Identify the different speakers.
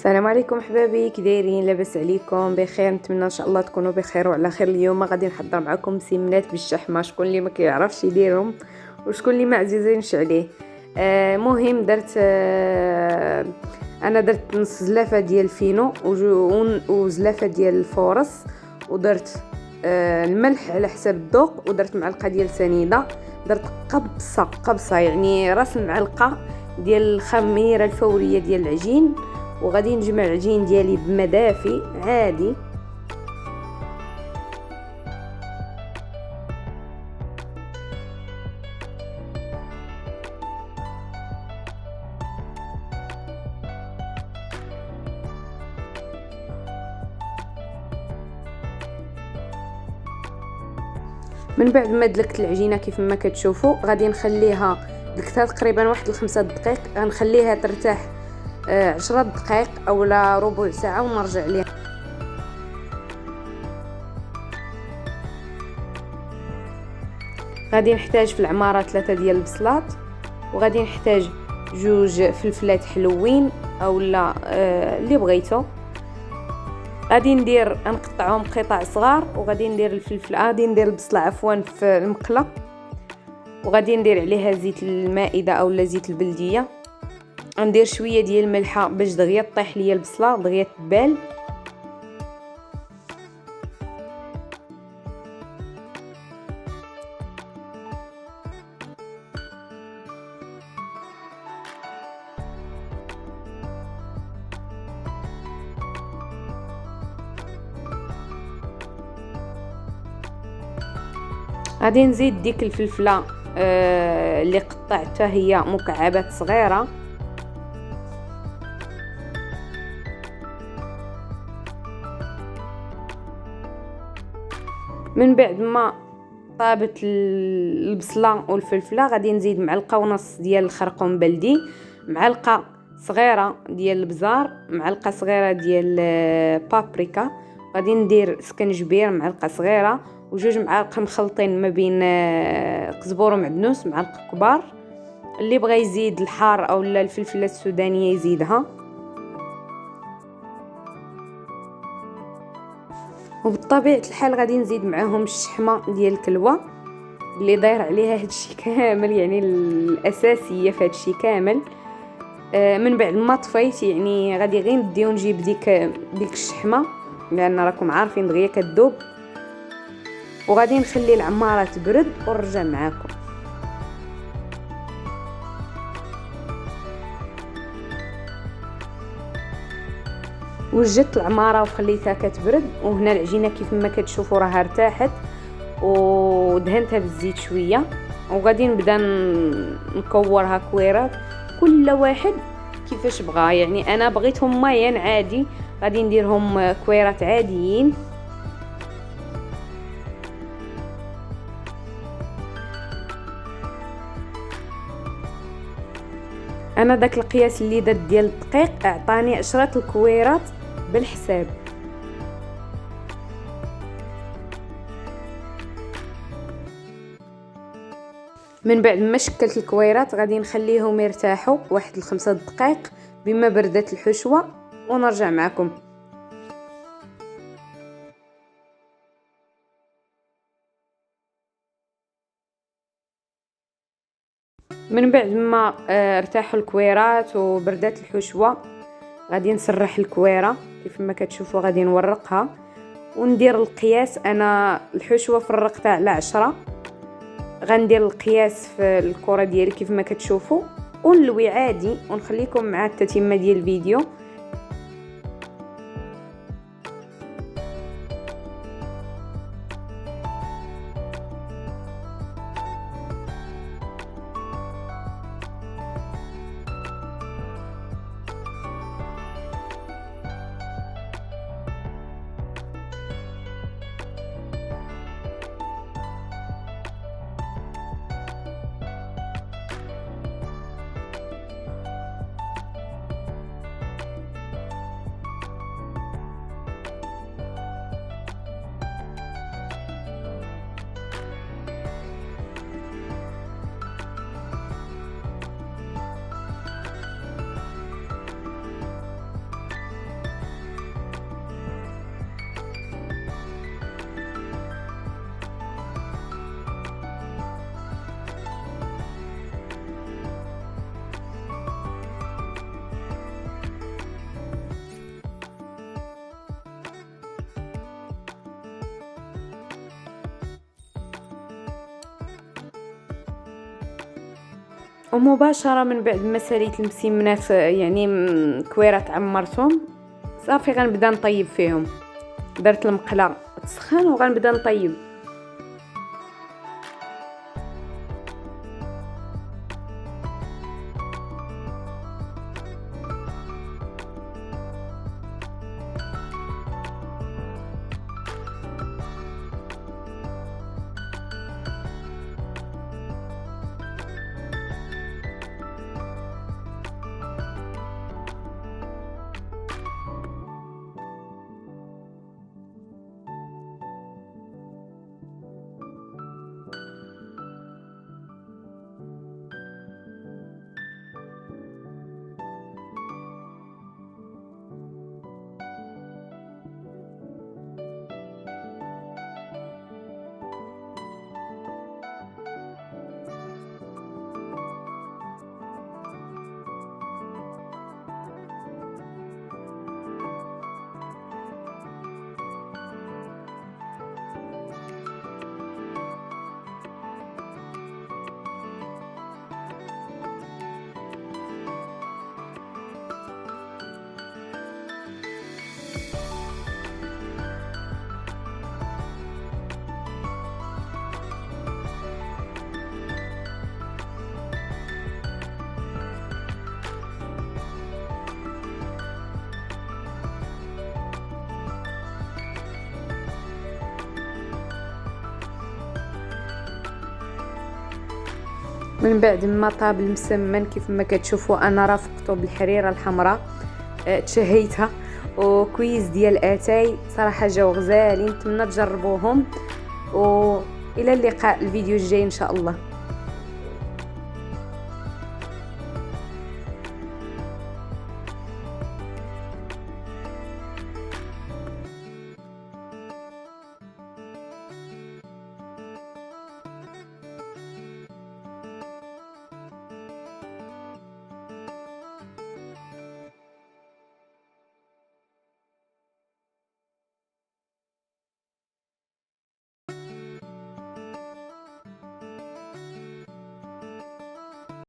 Speaker 1: السلام عليكم احبابي، كي دايرين؟ لاباس عليكم؟ بخير؟ نتمنى ان شاء الله تكونوا بخير وعلى خير. اليوم غادي نحضر معكم سمنات بالشحمه. شكون اللي ما كيعرفش يديرهم وشكون اللي ما عزيزينش عليه؟ مهم درت انا درت نص زلافه ديال الفينو وزلافه ديال الفورص، ودرت الملح على حساب الذوق، ودرت معلقه ديال سنيده، درت قبصه يعني راس المعلقه ديال الخميره الفوريه ديال العجين. وغادي نجمع العجين ديالي بما دافي عادي. من بعد ما دلكت العجينه كيف ما كتشوفوا، غادي نخليها دلكتها تقريبا واحد 5 دقائق، غنخليها ترتاح 10 دقائق او لا ربع ساعه ونرجع ليها. غادي نحتاج في العماره 3 ديال البصلات، وغادي نحتاج 2 فلفلات حلوين او لا اللي بغيتو. غادي نقطعهم قطع صغار، وغادي ندير الفلفل غادي ندير البصله عفوا في المقله، وغادي ندير عليها زيت المائده او زيت البلديه. غندير شويه ديال الملحه باش دغيا طيح ليا البصله دغيا تبال. غادي نزيد ديك الفلفله اللي قطعتها هي مكعبات صغيره. من بعد ما طابت البصله والفلفله، غادي نزيد معلقه ونص ديال الخرقوم بلدي، معلقه صغيره ديال البزار، معلقه صغيره ديال بابريكا، غادي ندير سكنجبير معلقه صغيره، و2 معالق مخلطين ما بين قزبور ومعدنوس معلقه كبار. اللي بغى يزيد الحار او لا الفلفله السودانيه يزيدها. وبطبيعه الحال غادي نزيد معاهم الشحمه ديال الكلوه اللي داير عليها هادشي كامل، يعني الاساسيه في هادشي كامل. من بعد ما طفيت يعني غادي غير نديو ونجيب ديك الشحمه، لان راكم عارفين دغيا كذوب، وغادي نخلي العماره تبرد ونرجع معاكم. وجدت العماره وخليتها كتبرد، وهنا العجينه كيف ما كتشوفوا راها ارتاحت، ودهنتها بالزيت شويه، وغادي نبدا نكورها كويرات كل واحد كيفاش بغى. يعني انا بغيتهم مايان عادي، غادي نديرهم كويرات عاديين. انا داك القياس اللي درت ديال الدقيق اعطاني 10 الكويرات بالحساب. من بعد ما شكلت الكويرات غادي نخليهم يرتاحوا واحد 5 دقائق بما بردت الحشوه ونرجع معكم. من بعد ما ارتاحوا الكويرات وبردت الحشوه، غادي نسرح الكويره كيف ما كتشوفوا، غادي نورقها وندير القياس. انا الحشوه فرقتها على 10، غندير القياس في الكره ديالي كيف ما كتشوفوا، ونلوي عادي ونخليكم مع التتمه ديال الفيديو. ومباشرة من بعد ما ساليت المسمنات يعني كويرات عمرتهم، صافي غنبدا نطيب فيهم. درت المقله تسخن وغنبدا نطيب. من بعد ما طاب المسمن كيف ما كتشوفوا انا رافقته بالحريره الحمراء، تشهيتها وكويس ديال اتاي صراحه جاو غزالين. نتمنى تجربوهم، والى اللقاء الفيديو الجاي ان شاء الله.